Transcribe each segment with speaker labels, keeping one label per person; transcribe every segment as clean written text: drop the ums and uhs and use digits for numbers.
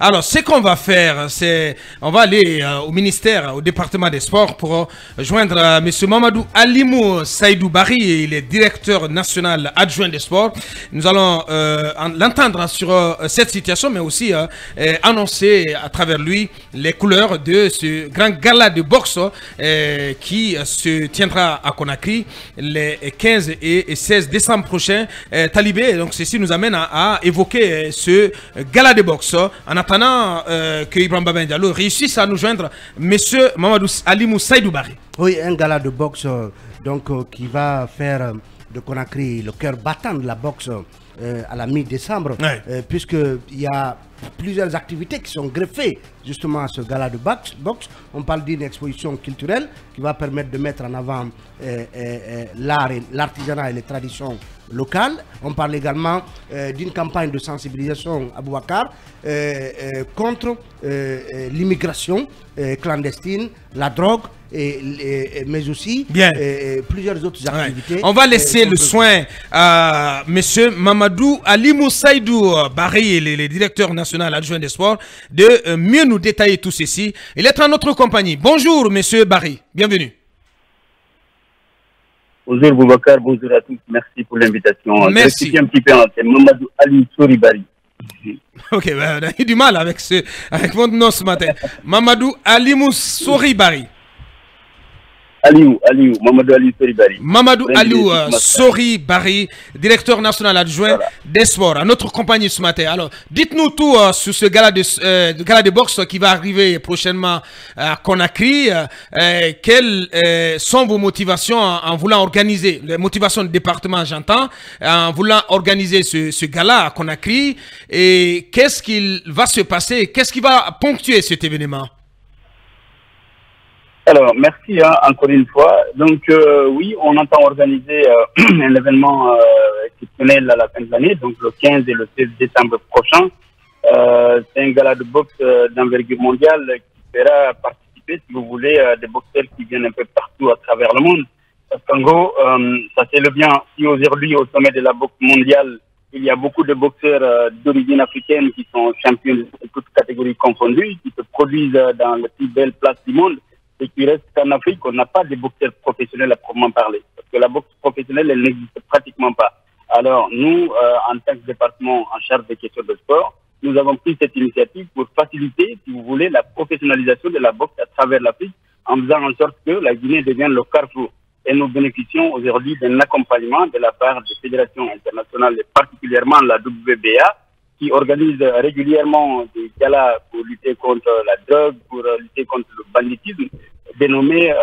Speaker 1: Alors, ce qu'on va faire, c'est on va aller au ministère, au département des sports pour joindre M. Mamadou Alimou Saïdou Bari, il est directeur national adjoint des sports. Nous allons l'entendre sur cette situation, mais aussi annoncer à travers lui les couleurs de ce grand gala de boxe qui se tiendra à Conakry les 15 et 16 décembre prochains. Talibé, donc ceci nous amène à évoquer ce gala de boxe en attendant que Ibrahim Babin Diallo réussisse à nous joindre monsieur Mamadou Alimou Saïdou Bari.
Speaker 2: Oui, un gala de boxe qui va faire de Conakry le cœur battant de la boxe à la mi-décembre, ouais. Puisqu'il y a plusieurs activités qui sont greffées justement à ce gala de boxe. On parle d'une exposition culturelle qui va permettre de mettre en avant l'art, l'artisanat et les traditions locales. On parle également d'une campagne de sensibilisation à Boubacar contre l'immigration clandestine, la drogue, mais aussi plusieurs autres activités.
Speaker 1: Ouais. On va laisser le soin à M. Mamadou Alimou Saïdou Bari, le directeur national adjoint des sports, de mieux nous détailler tout ceci. Il est en notre compagnie. Bonjour M. Bari, bienvenue.
Speaker 3: Bonjour Boubacar, bonjour à tous, merci pour l'invitation.
Speaker 1: Merci.
Speaker 3: Un petit peu, c'est Mamadou Alimou Saïdou Bari.
Speaker 1: Ok, ben, on a eu du mal avec votre nom ce matin. Mamadou Alimou Saïdou Bari.
Speaker 3: Mamadou Aliou Sori Bari.
Speaker 1: Mamadou Aliou Sori Bari, directeur national adjoint des sports, à notre compagnie ce matin. Alors, dites-nous tout sur ce gala de boxe qui va arriver prochainement à Conakry. Quelles sont vos motivations en voulant organiser, les motivations du département, j'entends, en voulant organiser ce gala à Conakry, et qu'est-ce qu'il va se passer, qu'est-ce qui va ponctuer cet événement?
Speaker 3: Alors, merci encore une fois. Donc, oui, on entend organiser un événement exceptionnel à la fin de l'année, donc le 15 et le 16 décembre prochain. C'est un gala de boxe d'envergure mondiale qui fera participer, si vous voulez, des boxeurs qui viennent un peu partout à travers le monde. Parce qu'en gros, ça c'est le bien. Si aujourd'hui, au sommet de la boxe mondiale, il y a beaucoup de boxeurs d'origine africaine qui sont champions de toutes catégories confondues, qui se produisent dans les plus belles places du monde, et qui reste qu'en Afrique, on n'a pas de boxeurs professionnels à proprement parler. Parce que la boxe professionnelle, elle n'existe pratiquement pas. Alors, nous, en tant que département en charge des questions de sport, nous avons pris cette initiative pour faciliter, si vous voulez, la professionnalisation de la boxe à travers l'Afrique, en faisant en sorte que la Guinée devienne le carrefour. Et nous bénéficions aujourd'hui d'un accompagnement de la part des fédérations internationales, et particulièrement la WBA, qui organise régulièrement des galas pour lutter contre la drogue, pour lutter contre le banditisme, dénommé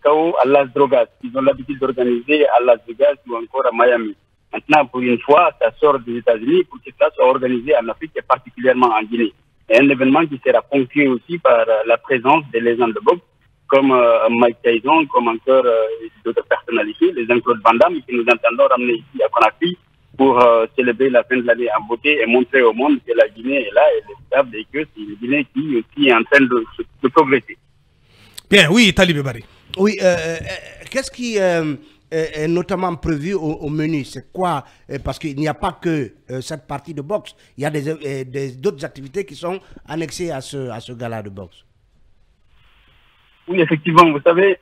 Speaker 3: KO à Las Drogas. Ils ont l'habitude d'organiser à Las Vegas ou encore à Miami. Maintenant, pour une fois, ça sort des États-Unis pour que ça soit organisé en Afrique et particulièrement en Guinée. Et un événement qui sera ponctué aussi par la présence des légendes de boxe comme Mike Tyson, comme encore d'autres personnalités, les Jean-Claude Van Damme, que nous entendons ramener ici à Conakry pour célébrer la fin de l'année en beauté et montrer au monde que la Guinée est là, elle est stable et que c'est une Guinée qui aussi est en train de progresser.
Speaker 1: Bien, oui, Talibé Bari.
Speaker 2: Oui, qu'est-ce qui est notamment prévu au menu? C'est quoi? Parce qu'il n'y a pas que cette partie de boxe, il y a d'autres activités qui sont annexées à ce gala de boxe.
Speaker 3: Oui, effectivement, vous savez,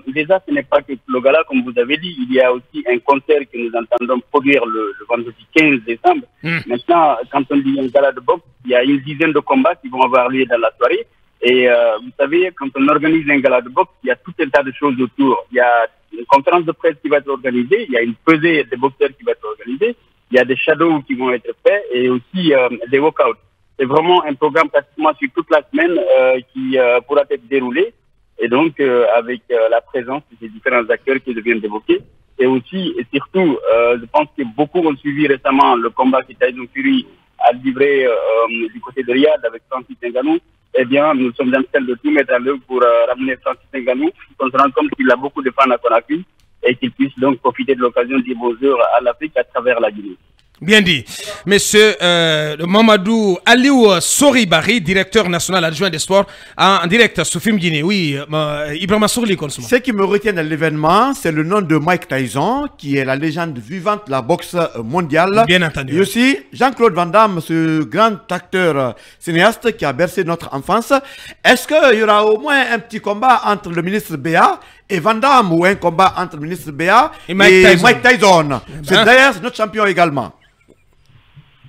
Speaker 3: déjà, ce n'est pas que le gala, comme vous avez dit, il y a aussi un concert que nous entendons produire le vendredi 15 décembre. Maintenant, quand on dit un gala de boxe, il y a une dizaine de combats qui vont avoir lieu dans la soirée. Et vous savez, quand on organise un gala de boxe, il y a tout un tas de choses autour. Il y a une conférence de presse qui va être organisée, il y a une pesée des boxeurs qui va être organisée, il y a des shadows qui vont être faits et aussi des walkouts. C'est vraiment un programme pratiquement sur toute la semaine qui pourra être déroulé. Et donc, avec la présence de ces différents acteurs que je viens d'évoquer. Et aussi, et surtout, je pense que beaucoup ont suivi récemment le combat que Tyson Fury a livré du côté de Riyad avec Francis Ngannou. Eh bien, nous sommes en train de tout mettre à l'œuvre pour ramener Francis Ngannou. On se rend compte qu'il a beaucoup de fans à Conakry et qu'il puisse donc profiter de l'occasion de dire bonjour à l'Afrique à travers la Guinée.
Speaker 1: Bien dit. Monsieur Mamadou Aliou Soribari, directeur national adjoint des sports, en direct sur Film Guinée. Oui, Ibrahima Sourli, consommant.
Speaker 4: Ce qui me retient de l'événement, c'est le nom de Mike Tyson, qui est la légende vivante de la boxe mondiale.
Speaker 1: Bien entendu.
Speaker 4: Et aussi Jean-Claude Van Damme, ce grand acteur cinéaste qui a bercé notre enfance. Est-ce qu'il y aura au moins un petit combat entre le ministre Béa et Van Damme, ou un combat entre le ministre Béa et Mike Tyson? C'est d'ailleurs notre champion également.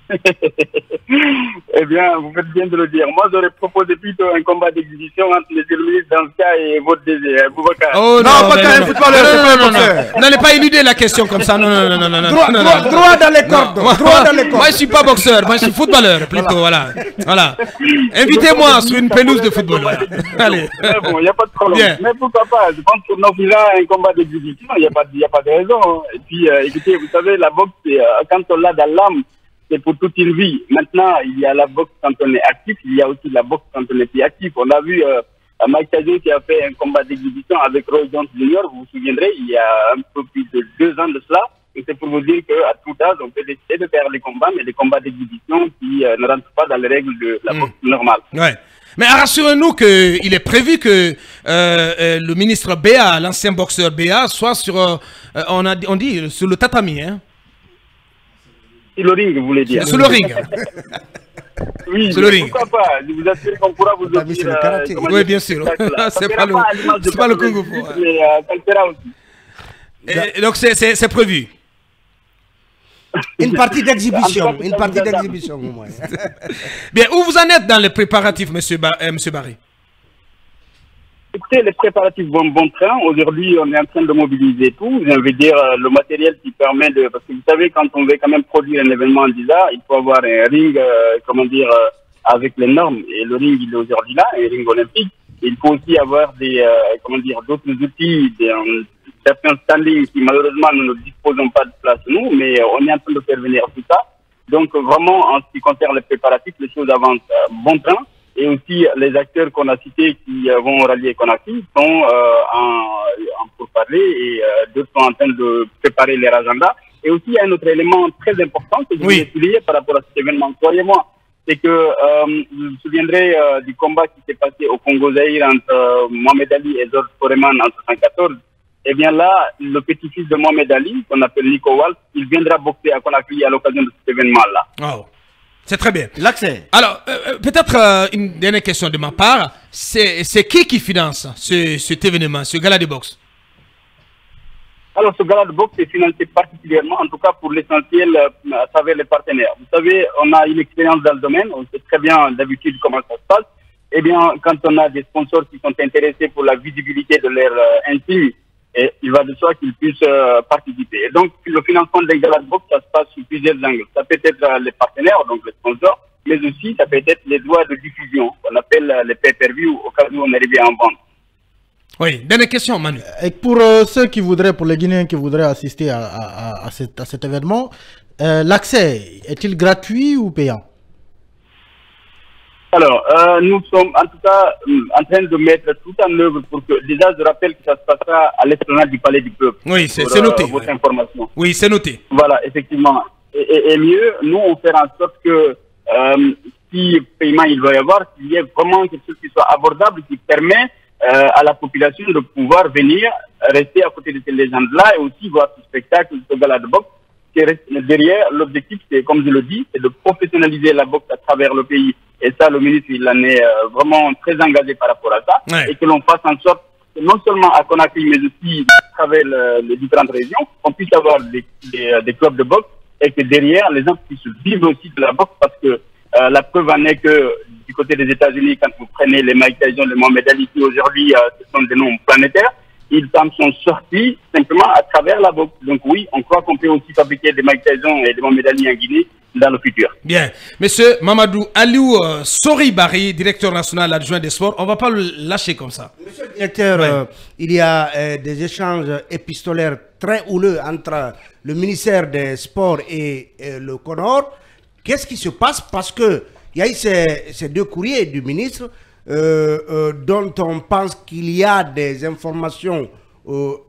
Speaker 3: Eh bien, vous faites bien de le dire. Moi, j'aurais proposé plutôt un combat d'exhibition entre les deux ministres dans ce cas et votre désir, Boubacar.
Speaker 1: Oh non,
Speaker 4: pas qu'un footballeur,
Speaker 1: non, n'allez pas éluder la question comme ça. Non.
Speaker 2: Droit dans les cordes. Droit dans les cordes.
Speaker 1: Moi, je suis pas boxeur, moi, je suis footballeur plutôt. Voilà. Invitez-moi sur une pelouse de football. Voilà. Allez.
Speaker 3: Bon, il n'y a pas de problème. Bien. Mais pourquoi pas? Je pense qu'on offrira un combat d'exhibition. Il n'y a pas de raison. Et puis, écoutez, vous savez, la boxe, quand on l'a dans l'âme, c'est pour toute une vie. Maintenant, il y a la boxe quand on est actif, il y a aussi la boxe quand on est plus actif. On a vu Mike Tyson qui a fait un combat d'exhibition avec Roy Jones Jr., vous vous souviendrez, il y a un peu plus de 2 ans de cela. Et c'est pour vous dire qu'à tout âge, on peut décider de faire les combats, mais des combats d'exhibition qui ne rentrent pas dans les règles de la boxe normale.
Speaker 1: Ouais. Mais rassurez-nous qu'il est prévu que le ministre Béa, l'ancien boxeur Béa, soit sur, on dit, sur le tatami, hein.
Speaker 3: Sur le ring, vous voulez dire.
Speaker 1: Sur le ring.
Speaker 3: Oui,
Speaker 1: sur le ring.
Speaker 3: Pourquoi pas? Je vous assure qu'on pourra vous offrir...
Speaker 1: oui, bien sûr. C'est pas le Kung Fu.
Speaker 3: Mais ça le fera aussi.
Speaker 1: Et donc, c'est prévu.
Speaker 2: Une partie d'exhibition. Une partie d'exhibition, au moins.
Speaker 1: Bien, où vous en êtes dans les préparatifs, monsieur Barry?
Speaker 3: Écoutez, les préparatifs vont bon train. Aujourd'hui, on est en train de mobiliser tout. Je veux dire, le matériel qui permet de... Parce que vous savez, quand on veut quand même produire un événement en DISA, il faut avoir un ring, avec les normes. Et le ring, il est aujourd'hui là, un ring olympique. Il faut aussi avoir d'autres outils, certains standings qui, malheureusement, nous ne disposons pas de place, nous, mais on est en train de faire venir tout ça. Donc, vraiment, en ce qui concerne les préparatifs, les choses avancent bon train. Et aussi, les acteurs qu'on a cités qui vont rallier Conakry sont en pourparlers et d'autres sont en train de préparer leur agenda. Et aussi, il y a un autre élément très important que je voulais souligner par rapport à cet événement. Croyez-moi, c'est que vous vous souviendrez du combat qui s'est passé au Congo-Zaïre entre Mohamed Ali et Georges Foreman en 1974. Eh bien là, le petit-fils de Mohamed Ali, qu'on appelle Nico Walsh, il viendra boxer à Conakry à l'occasion de cet événement-là.
Speaker 1: Wow. C'est très bien.
Speaker 4: L'accès.
Speaker 1: Alors, peut-être une dernière question de ma part. C'est qui finance cet événement, ce gala de boxe?
Speaker 3: Alors, ce gala de boxe est financé particulièrement, en tout cas pour l'essentiel, à travers les partenaires. Vous savez, on a une expérience dans le domaine, on sait très bien d'habitude comment ça se passe. Eh bien, quand on a des sponsors qui sont intéressés pour la visibilité de leur insigne, et il va de soi qu'ils puissent participer. Et donc, le financement d'un gala de boxe, ça se passe sous plusieurs angles. Ça peut être les partenaires, donc les sponsors, mais aussi ça peut être les droits de diffusion, qu'on appelle les pay-per-view, au cas où on arrive à en vendre.
Speaker 1: Oui, dernière question, Manu.
Speaker 5: Et pour ceux qui voudraient, pour les Guinéens qui voudraient assister à cet événement, l'accès est-il gratuit ou payant?
Speaker 3: Alors, nous sommes en tout cas en train de mettre tout en œuvre pour que, déjà je rappelle que ça se passera à l'esplanade du Palais du Peuple.
Speaker 1: Oui, c'est noté.
Speaker 3: Votre information.
Speaker 1: Oui, c'est noté.
Speaker 3: Voilà, effectivement. Et mieux, nous on fait en sorte que si paiement il va y avoir, qu'il y ait vraiment quelque chose qui soit abordable, qui permet à la population de pouvoir venir rester à côté de ces légendes-là et aussi voir ce spectacle, ce gala de boxe. Derrière, l'objectif, c'est, comme je le dis, c'est de professionnaliser la boxe à travers le pays. Et ça, le ministre, il en est vraiment très engagé par rapport à ça. Ouais. Et que l'on fasse en sorte que non seulement à Conakry, mais aussi à travers les différentes régions, on puisse avoir des clubs de boxe et que derrière, les gens puissent vivre aussi de la boxe parce que la preuve en est que du côté des États-Unis, quand vous prenez les Mike Tyson, les Mohamed Ali, qui aujourd'hui, ce sont des noms planétaires, ils en sont sortis simplement à travers la boxe. Donc oui, on croit qu'on peut aussi fabriquer des Mike Tyson et des Mohamed Ali en Guinée dans le futur.
Speaker 1: Bien. Monsieur Mamadou Aliou Soribari, directeur national adjoint des sports, on ne va pas le lâcher comme ça.
Speaker 2: Monsieur le directeur, il y a des échanges épistolaires très houleux entre le ministère des Sports et le CONOR. Qu'est-ce qui se passe? Parce qu'il y a eu ces deux courriers du ministre dont on pense qu'il y a des informations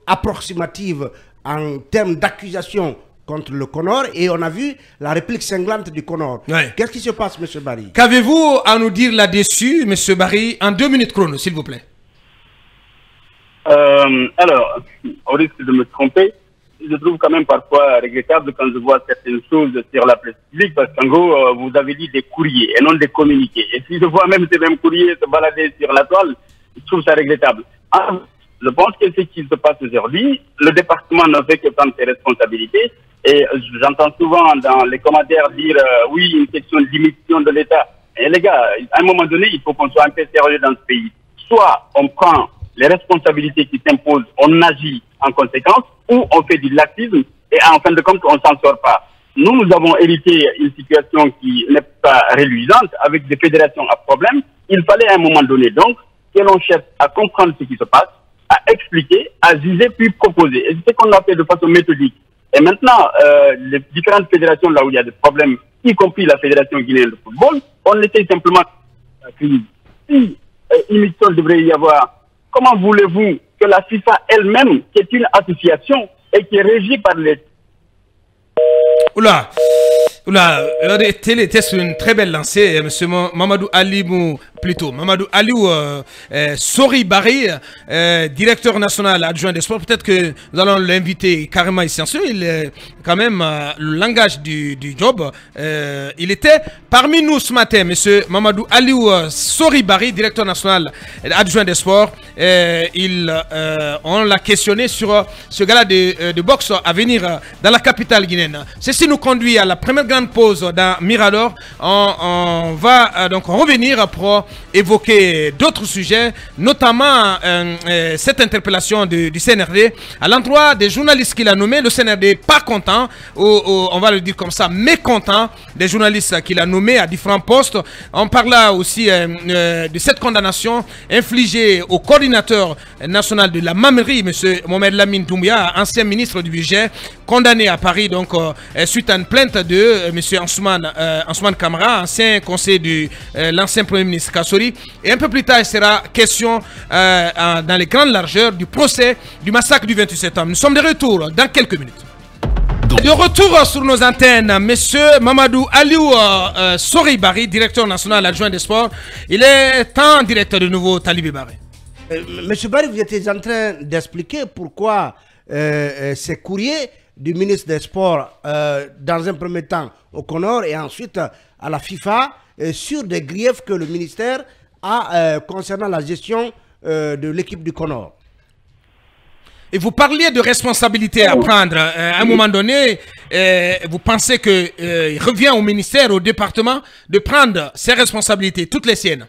Speaker 2: approximatives en termes d'accusation contre le Conor et on a vu la réplique cinglante du Conor.
Speaker 1: Ouais.
Speaker 2: Qu'est-ce qui se passe, M. Barry?
Speaker 1: Qu'avez-vous à nous dire là-dessus, M. Barry, en 2 minutes chrono, s'il vous plaît?
Speaker 3: Alors, au risque de me tromper, je trouve quand même parfois regrettable quand je vois certaines choses sur la presse publique, parce qu'en gros, vous avez dit des courriers et non des communiqués. Et si je vois même ces mêmes courriers se balader sur la toile, je trouve ça regrettable. Je pense que ce qui se passe aujourd'hui, le département ne fait que prendre ses responsabilités. Et j'entends souvent dans les commentaires dire oui, une question d'émission de l'État. Et les gars, à un moment donné, il faut qu'on soit un peu sérieux dans ce pays. Soit on prend les responsabilités qui s'imposent, on agit en conséquence, ou on fait du laxisme et en fin de compte, on s'en sort pas. Nous avons hérité une situation qui n'est pas reluisante avec des fédérations à problème. Il fallait à un moment donné donc que l'on cherche à comprendre ce qui se passe, à expliquer, à juger, puis proposer. Et c'est ce qu'on a fait de façon méthodique. Et maintenant, les différentes fédérations là où il y a des problèmes, y compris la Fédération guinéenne de football, on essaie simplement si émission devrait y avoir. Comment voulez-vous que la FIFA elle-même, qui est une association et qui est régie par les...
Speaker 1: Oula, c'était sur une très belle lancée, M. Mamadou Alimou, plutôt. Mamadou Aliou Sori Barry, directeur national adjoint des sports. Peut-être que nous allons l'inviter carrément ici en studio. Il est quand même le langage du job. Il était parmi nous ce matin, M. Mamadou Aliou Sori Barry, directeur national adjoint des sports. On l'a questionné sur ce gala de boxe à venir dans la capitale guinéenne. Ceci nous conduit à la première grande pause dans Mirador. On va donc revenir pour évoquer d'autres sujets, notamment cette interpellation du CNRD à l'endroit des journalistes qu'il a nommés. Le CNRD pas content, ou on va le dire comme ça, mécontent des journalistes qu'il a nommés à différents postes. On parla aussi de cette condamnation infligée au coordinateur national de la Mamerie, M. Mohamed Lamine Doumbia, ancien ministre du budget, condamné à Paris donc suite à une plainte de M. Ansoumane Kamara, ancien conseiller de l'ancien Premier ministre Kassori. Et un peu plus tard, il sera question dans les grandes largeurs du procès du massacre du 28 septembre. Nous sommes de retour dans quelques minutes. De retour sur nos antennes, M. Mamadou Aliou Sori Barry, directeur national adjoint des sports. Il est temps directeur de nouveau Talibé Barry.
Speaker 2: Monsieur Barry, vous étiez en train d'expliquer pourquoi ces courriers du ministre des Sports, dans un premier temps au Conor et ensuite à la FIFA, sur des griefs que le ministère a concernant la gestion de l'équipe du Conor.
Speaker 1: Et vous parliez de responsabilité à prendre. À un moment donné, vous pensez qu'il revient au ministère, au département, de prendre ses responsabilités, toutes les siennes?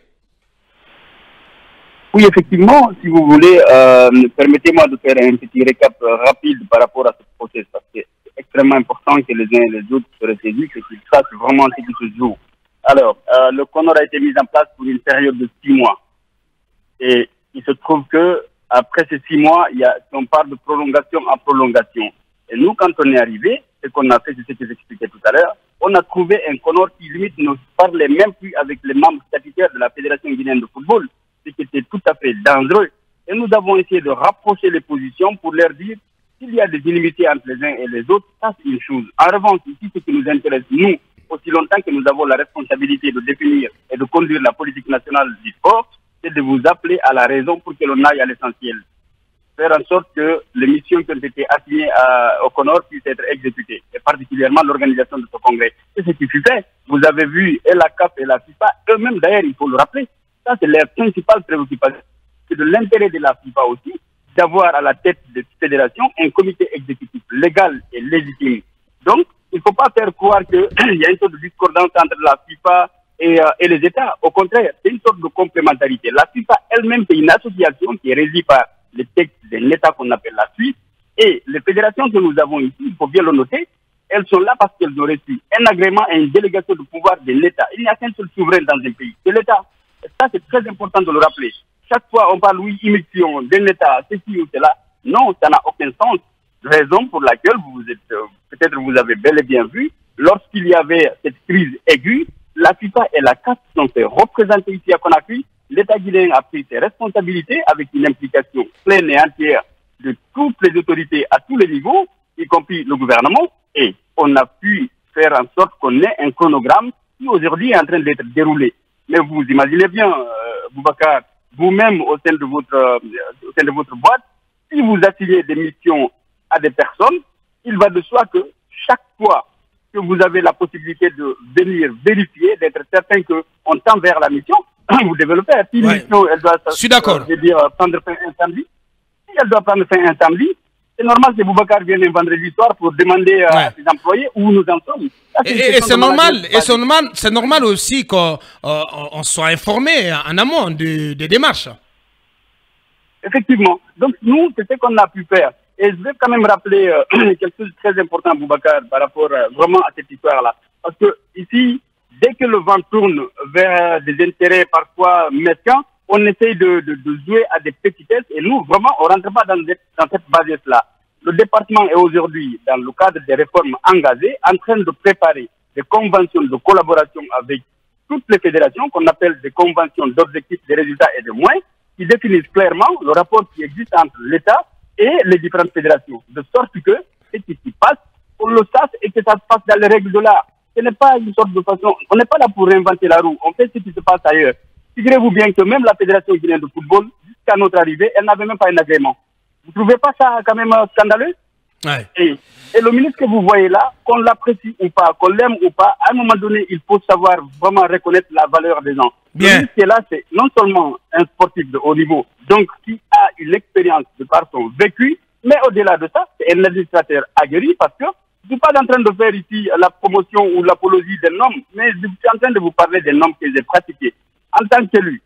Speaker 3: Oui, effectivement, si vous voulez, permettez-moi de faire un petit récap rapide par rapport à ce procès, parce que c'est extrêmement important que les uns et les autres se ressaisissent et qu'ils sachent vraiment ce qui se joue. Alors, le Conor a été mis en place pour une période de 6 mois. Et il se trouve que après ces 6 mois, on parle de prolongation en prolongation. Et nous, quand on est arrivé, ce qu'on a fait, c'est ce que j'expliquais tout à l'heure, on a trouvé un Conor qui limite ne parlait même plus avec les membres statutaires de la Fédération guinéenne de football, ce qui était tout à fait dangereux. Et nous avons essayé de rapprocher les positions pour leur dire s'il y a des inimitiés entre les uns et les autres, ça c'est une chose. En revanche, ici, ce qui nous intéresse, nous, aussi longtemps que nous avons la responsabilité de définir et de conduire la politique nationale du sport, c'est de vous appeler à la raison pour que l'on aille à l'essentiel. Faire en sorte que les missions qui ont été assignées au Conor puissent être exécutées, et particulièrement l'organisation de ce congrès. C'est ce qui fut fait. Vous avez vu, et la CAF et la FIFA, eux-mêmes d'ailleurs, il faut le rappeler, ça c'est leur principale préoccupation. C'est de l'intérêt de la FIFA aussi, d'avoir à la tête de cette fédération un comité exécutif légal et légitime. Donc, il ne faut pas faire croire qu'il y a une sorte de discordance entre la FIFA et les États. Au contraire, c'est une sorte de complémentarité. La FIFA elle-même, c'est une association qui est régie par les textes d'un État qu'on appelle la Suisse. Et les fédérations que nous avons ici, il faut bien le noter, elles sont là parce qu'elles ont reçu un agrément et une délégation de pouvoir de l'État. Il n'y a qu'un seul souverain dans un pays, c'est l'État. Et ça, c'est très important de le rappeler. Chaque fois, on parle, oui, immixtion d'un État, ceci ou cela. Non, ça n'a aucun sens. Raison pour laquelle vous êtes, peut-être vous avez bel et bien vu, lorsqu'il y avait cette crise aiguë, la FIFA et la CAF sont fait représenter ici à Conakry. L'État guinéen a pris ses responsabilités avec une implication pleine et entière de toutes les autorités à tous les niveaux. y compris le gouvernement, et on a pu faire en sorte qu'on ait un chronogramme qui aujourd'hui est en train d'être déroulé. Mais vous imaginez bien, Boubacar, vous-même au sein de votre boîte, si vous assignez des missions à des personnes, il va de soi que chaque fois que vous avez la possibilité de venir vérifier, d'être certain qu'on tend vers la mission, vous devez le faire. Si une mission, elle doit prendre fin un samedi, si elle doit prendre fin un samedi, c'est normal que Boubacar vienne un vendredi soir pour demander à ses employés où nous en sommes.
Speaker 1: Et c'est normal aussi qu'on soit informé en amont des démarches.
Speaker 3: Effectivement. Donc nous, c'est ce qu'on a pu faire. Et je vais quand même rappeler quelque chose de très important, Boubacar, par rapport vraiment à cette histoire-là. Parce que ici, dès que le vent tourne vers des intérêts parfois mesquins, on essaye de jouer à des petitesses et nous, vraiment, on ne rentre pas dans cette bassesse-là. Le département est aujourd'hui, dans le cadre des réformes engagées, en train de préparer des conventions de collaboration avec toutes les fédérations, qu'on appelle des conventions d'objectifs, de résultats et de moyens, qui définissent clairement le rapport qui existe entre l'État et les différentes fédérations, de sorte que ce qui s'y passe, on le sache et que ça se passe dans les règles de l'art. Ce n'est pas une sorte de façon, on n'est pas là pour réinventer la roue, on fait ce qui se passe ailleurs. Figurez-vous bien que même la Fédération guinéenne de football, jusqu'à notre arrivée, elle n'avait même pas un agrément. Vous ne trouvez pas ça quand même scandaleux? Et le ministre que vous voyez là, qu'on l'apprécie ou pas, qu'on l'aime ou pas, à un moment donné, il faut savoir vraiment reconnaître la valeur des gens. Le ministre qui est là, c'est non seulement un sportif de haut niveau, donc qui a une expérience de par son vécu, mais au-delà de ça, c'est un administrateur aguerri parce que je ne suis pas en train de faire ici la promotion ou l'apologie d'un homme, mais je suis en train de vous parler d'un homme que j'ai pratiqué. En tant qu'élu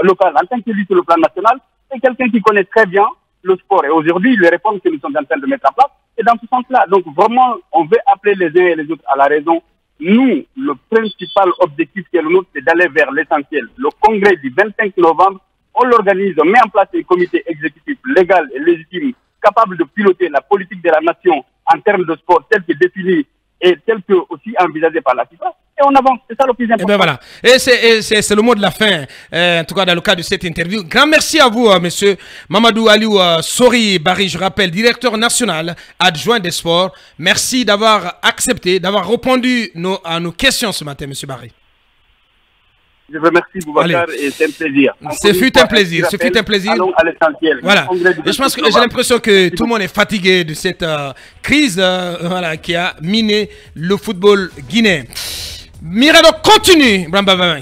Speaker 3: local, en tant qu'élu sur le plan national, c'est quelqu'un qui connaît très bien le sport. Et aujourd'hui, les réformes que nous sommes en train de mettre en place, c'est dans ce sens-là. Donc vraiment, on veut appeler les uns et les autres à la raison. Nous, le principal objectif qui est le nôtre, c'est d'aller vers l'essentiel. Le congrès du 25 novembre, on l'organise, on met en place un comité exécutif légal et légitime capable de piloter la politique de la nation en termes de sport tel que défini et tel que aussi envisagé par la FIFA. Et on avance, c'est ça le plus important.
Speaker 1: Et bien voilà, et c'est le mot de la fin, en tout cas dans le cadre de cette interview. Grand merci à vous, monsieur Mamadou Aliou Sori Barry, je rappelle, directeur national adjoint des sports. Merci d'avoir accepté, d'avoir répondu à nos questions ce matin, monsieur Barry.
Speaker 3: Je vous remercie, Boubacar, et c'est un plaisir.
Speaker 1: Ce fut un plaisir, ce fut un plaisir.
Speaker 3: Allons à l'essentiel.
Speaker 1: Voilà. Et je pense que j'ai l'impression que tout le monde est fatigué de cette crise voilà, qui a miné le football guinéen. Mirado continue, Bramba.